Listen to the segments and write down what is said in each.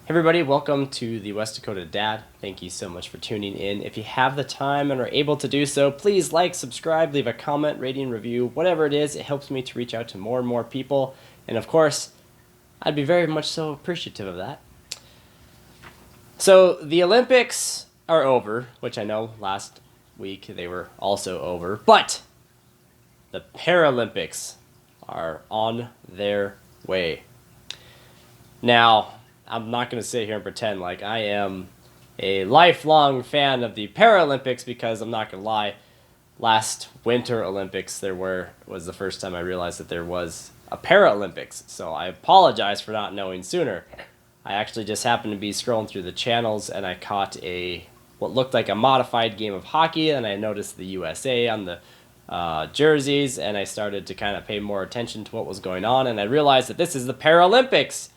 Everybody, welcome to the West Dakota Dad. Thank you so much for tuning in. If you have the time and are able to do so, please like, subscribe, leave a comment, rating, review, whatever it is. It helps me to reach out to more and more people. And of course, I'd be very much so appreciative of that. So the Olympics are over, which I know last week they were also over, but the Paralympics are on their way. Now, I'm not going to sit here and pretend like I am a lifelong fan of the Paralympics because I'm not going to lie. Last Winter Olympics was the first time I realized that there was a Paralympics. So I apologize for not knowing sooner. I actually just happened to be scrolling through the channels and I caught what looked like a modified game of hockey, and I noticed the USA on the jerseys, and I started to kind of pay more attention to what was going on, and I realized that this is the Paralympics.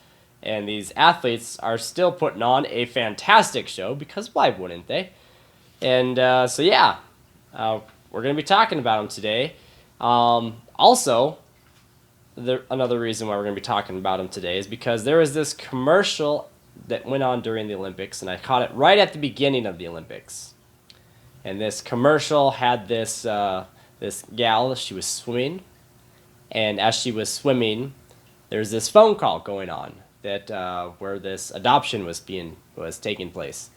And these athletes are still putting on a fantastic show, because why wouldn't they? And we're going to be talking about them today. Also, another reason why we're going to be talking about them today is because there was this commercial that went on during the Olympics, and I caught it right at the beginning of the Olympics. And this commercial had this gal, she was swimming, and as she was swimming, there's this phone call going on that where this adoption was taking place,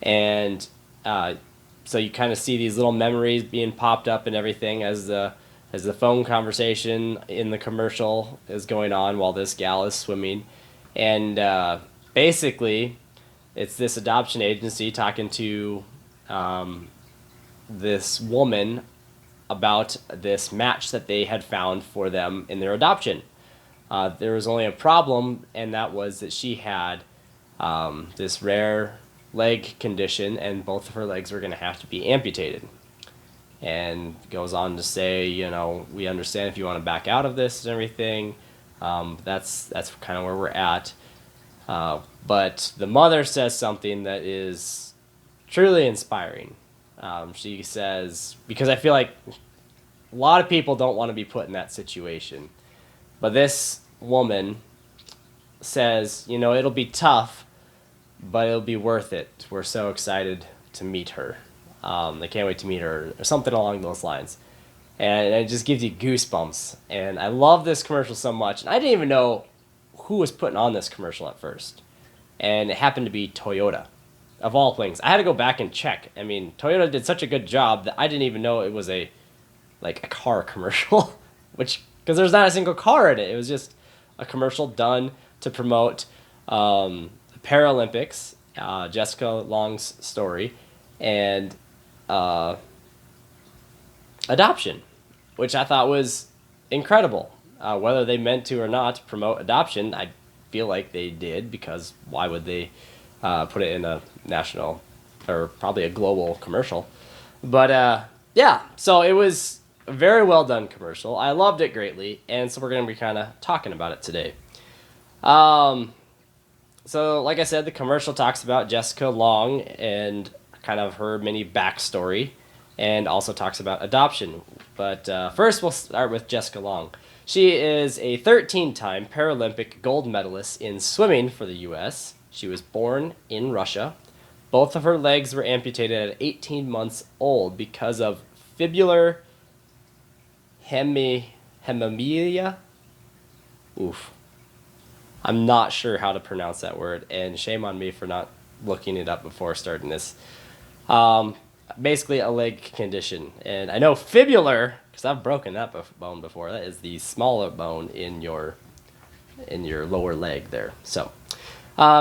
and so you kind of see these little memories being popped up and everything as the phone conversation in the commercial is going on while this gal is swimming, and basically it's this adoption agency talking to this woman about this match that they had found for them in their adoption. There was only a problem, and that was that she had this rare leg condition, and both of her legs were going to have to be amputated. And goes on to say, we understand if you want to back out of this and everything. That's kind of where we're at. But the mother says something that is truly inspiring. She says, because I feel like a lot of people don't want to be put in that situation. But this woman says, it'll be tough, but it'll be worth it. We're so excited to meet her. I can't wait to meet her, or something along those lines. And it just gives you goosebumps. And I love this commercial so much. And I didn't even know who was putting on this commercial at first. And it happened to be Toyota, of all things. I had to go back and check. I mean, Toyota did such a good job that I didn't even know it was a car commercial, because there's not a single car in it. It was just a commercial done to promote the Paralympics, Jessica Long's story, and adoption, which I thought was incredible. Whether they meant to or not promote adoption, I feel like they did, because why would they put it in a national or probably a global commercial? But so it was a very well done commercial. I loved it greatly, and so we're going to be kind of talking about it today. So like I said, the commercial talks about Jessica Long and kind of her mini backstory, and also talks about adoption. But first we'll start with Jessica Long. She is a 13-time Paralympic gold medalist in swimming for the U.S. She was born in Russia. Both of her legs were amputated at 18 months old because of fibular hemiphilia. Oof. I'm not sure how to pronounce that word, and shame on me for not looking it up before starting this. Basically a leg condition. And I know fibular, because I've broken that bone before. That is the smaller bone in your lower leg there. So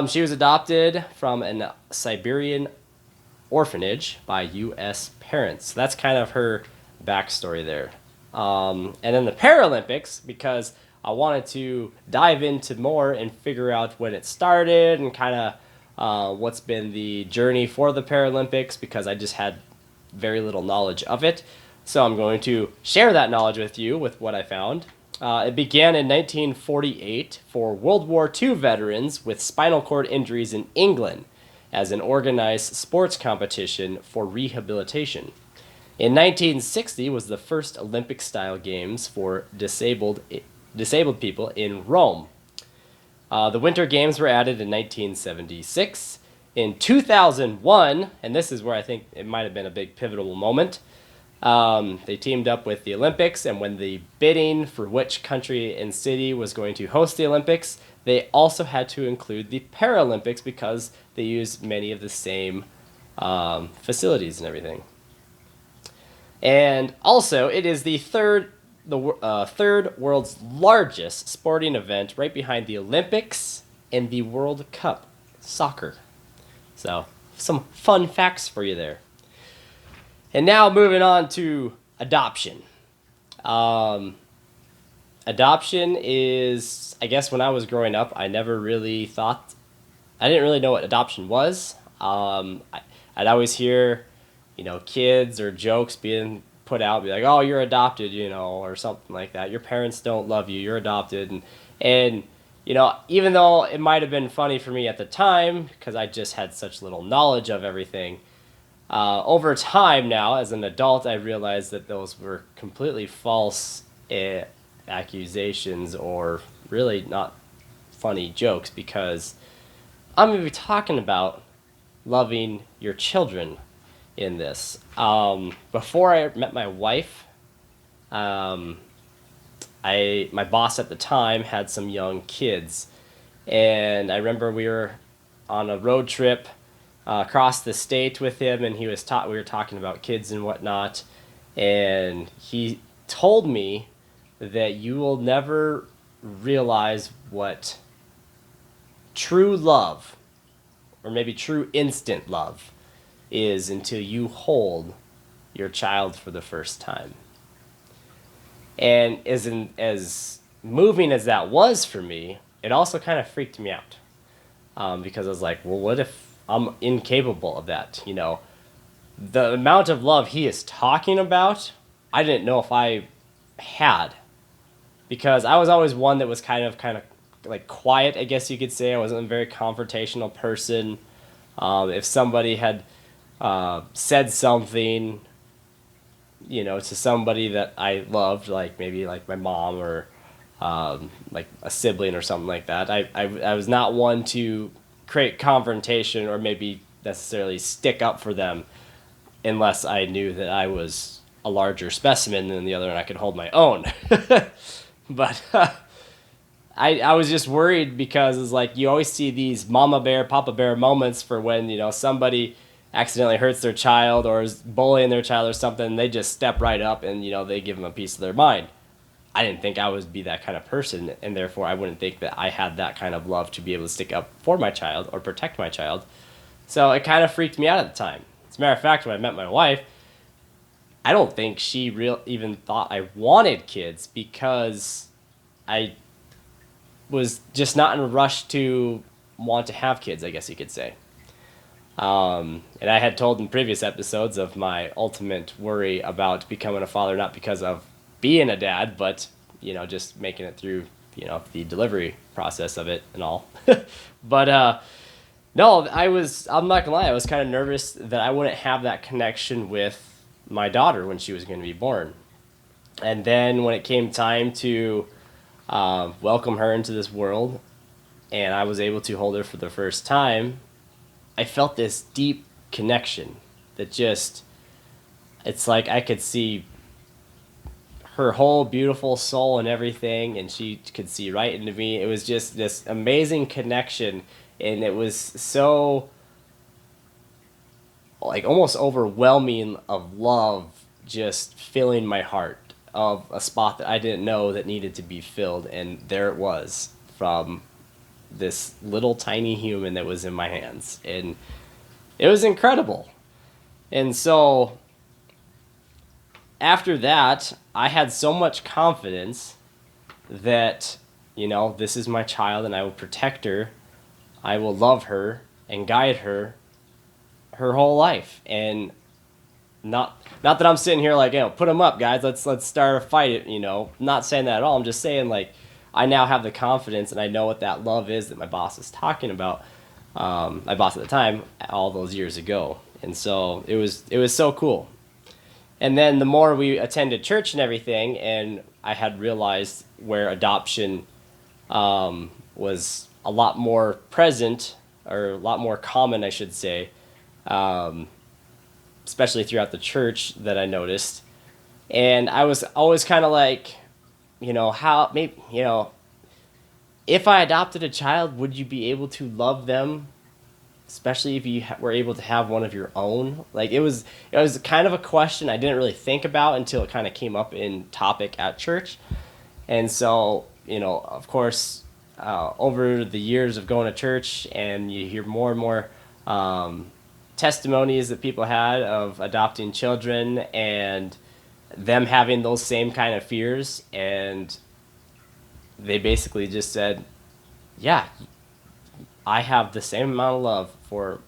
she was adopted from a Siberian orphanage by U.S. parents. That's kind of her backstory there. And then the Paralympics, because I wanted to dive into more and figure out when it started and kind of what's been the journey for the Paralympics, because I just had very little knowledge of it. So I'm going to share that knowledge with you with what I found. It began in 1948 for World War II veterans with spinal cord injuries in England as an organized sports competition for rehabilitation. In 1960 was the first Olympic-style games for disabled people in Rome. The Winter Games were added in 1976. In 2001, and this is where I think it might have been a big pivotal moment, they teamed up with the Olympics, and when the bidding for which country and city was going to host the Olympics, they also had to include the Paralympics because they used many of the same facilities and everything. And also, it is the third world's largest sporting event, right behind the Olympics and the World Cup soccer. So, some fun facts for you there. And now moving on to adoption. Adoption is, I guess when I was growing up, I didn't really know what adoption was. I'd always hear, kids or jokes being put out, be like, oh, you're adopted, or something like that. Your parents don't love you, you're adopted. And even though it might have been funny for me at the time, because I just had such little knowledge of everything, over time now, as an adult, I realized that those were completely false accusations or really not funny jokes, because I'm going to be talking about loving your children in this. Before I met my wife, my boss at the time had some young kids, and I remember we were on a road trip across the state with him, and we were talking about kids and whatnot, and he told me that you will never realize what true love, or maybe true instant love, is until you hold your child for the first time. And as moving as that was for me, it also kind of freaked me out, because I was like, well, what if I'm incapable of that? The amount of love he is talking about, I didn't know if I had, because I was always one that was kind of like quiet, I guess you could say. I wasn't a very confrontational person. If somebody had said something, to somebody that I loved, like maybe like my mom or like a sibling or something like that, I was not one to create confrontation or maybe necessarily stick up for them unless I knew that I was a larger specimen than the other and I could hold my own. But I was just worried because it's like you always see these mama bear, papa bear moments for when, somebody accidentally hurts their child or is bullying their child or something, and they just step right up and, they give them a piece of their mind. I didn't think I would be that kind of person, and therefore I wouldn't think that I had that kind of love to be able to stick up for my child or protect my child. So it kind of freaked me out at the time. As a matter of fact, when I met my wife, I don't think she even thought I wanted kids, because I was just not in a rush to want to have kids, I guess you could say. And I had told in previous episodes of my ultimate worry about becoming a father, not because of being a dad, but, just making it through, the delivery process of it and all. But, no, I'm not gonna lie, I was kind of nervous that I wouldn't have that connection with my daughter when she was going to be born. And then when it came time to welcome her into this world, and I was able to hold her for the first time, I felt this deep connection that it's like I could see her whole beautiful soul and everything, and she could see right into me. It was just this amazing connection, and it was so like almost overwhelming of love, just filling my heart, of a spot that I didn't know that needed to be filled, and there it was from this little tiny human that was in my hands, and it was incredible. And so after that, I had so much confidence that, this is my child and I will protect her, I will love her and guide her whole life. And not that I'm sitting here like, put them up, guys, let's start a fight, not saying that at all. I'm just saying, like, I now have the confidence and I know what that love is that my boss is talking about, my boss at the time, all those years ago. And so it was so cool. And then the more we attended church and everything, and I had realized where adoption was a lot more present, or a lot more common, I should say, especially throughout the church that I noticed. And I was always kind of like, how maybe, if I adopted a child, would you be able to love them, especially if you were able to have one of your own? Like it was kind of a question I didn't really think about until it kind of came up in topic at church. And so, of course, over the years of going to church, and you hear more and more testimonies that people had of adopting children and them having those same kind of fears. And they basically just said, yeah, I have the same amount of love for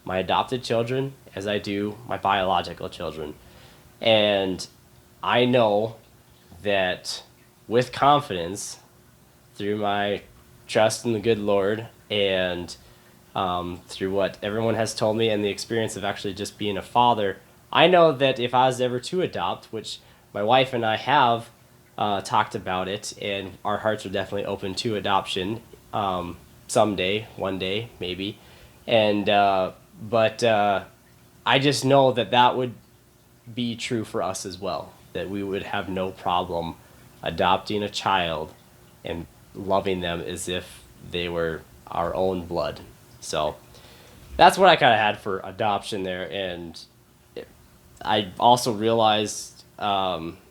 my adopted children as I do my biological children. And I know that with confidence, through my trust in the good Lord, and through what everyone has told me and the experience of actually just being a father, I know that if I was ever to adopt, which my wife and I have talked about it, and our hearts are definitely open to adoption someday, one day, maybe. And but I just know that that would be true for us as well, that we would have no problem adopting a child and loving them as if they were our own blood. So that's what I kind of had for adoption there. And I also realized, adoption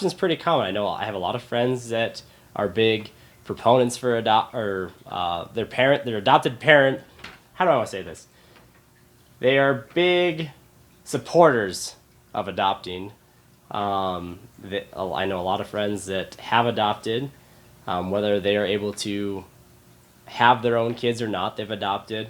is pretty common. I know I have a lot of friends that are big proponents for their adopted parent. How do I want to say this? They are big supporters of adopting. I know a lot of friends that have adopted, whether they are able to have their own kids or not, they've adopted.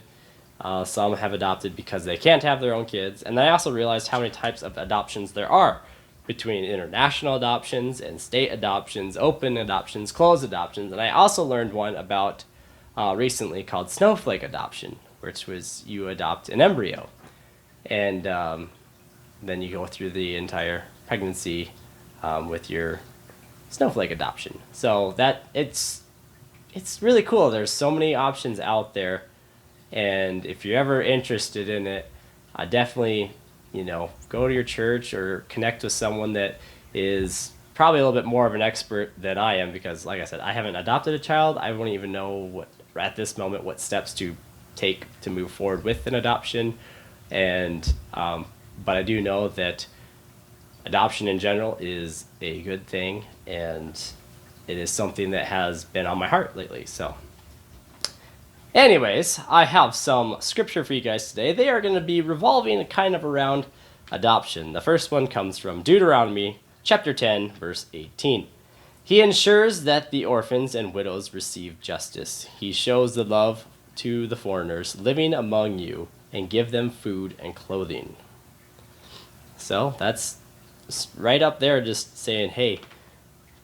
Some have adopted because they can't have their own kids. And I also realized how many types of adoptions there are, between international adoptions and state adoptions, open adoptions, closed adoptions. And I also learned one about recently called snowflake adoption, which was you adopt an embryo. And then you go through the entire pregnancy with your snowflake adoption. So that it's really cool. There's so many options out there. And if you're ever interested in it, definitely, go to your church or connect with someone that is probably a little bit more of an expert than I am, because like I said, I haven't adopted a child. I wouldn't even know at this moment what steps to take to move forward with an adoption. And but I do know that adoption in general is a good thing, and it is something that has been on my heart lately. So anyways, I have some scripture for you guys today. They are going to be revolving kind of around adoption. The first one comes from Deuteronomy chapter 10, verse 18. He ensures that the orphans and widows receive justice. He shows the love to the foreigners living among you and give them food and clothing. So that's right up there, just saying, hey,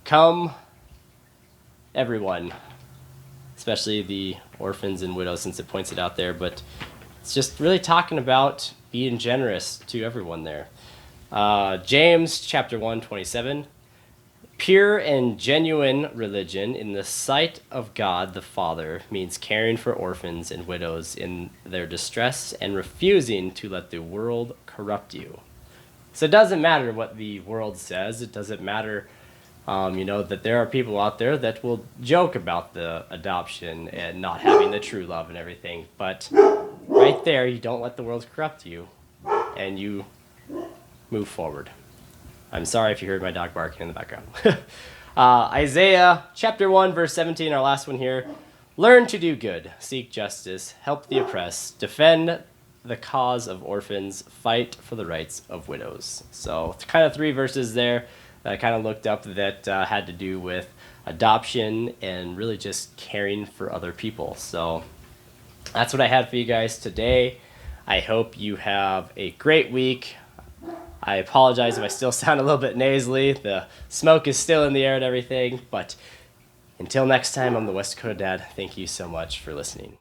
come everyone, especially the orphans and widows, since it points it out there. But it's just really talking about being generous to everyone there. James chapter 1:27. Pure and genuine religion in the sight of God the Father means caring for orphans and widows in their distress and refusing to let the world corrupt you. So it doesn't matter what the world says. It doesn't matter, that there are people out there that will joke about the adoption and not having the true love and everything. But right there, you don't let the world corrupt you, and you move forward. I'm sorry if you heard my dog barking in the background. Isaiah chapter 1, verse 17, our last one here. Learn to do good, seek justice, help the oppressed, defend the cause of orphans, fight for the rights of widows. So kind of 3 verses there that I kind of looked up that had to do with adoption and really just caring for other people. So that's what I had for you guys today. I hope you have a great week. I apologize if I still sound a little bit nasally. The smoke is still in the air and everything. But until next time, I'm the West Dakota Dad. Thank you so much for listening.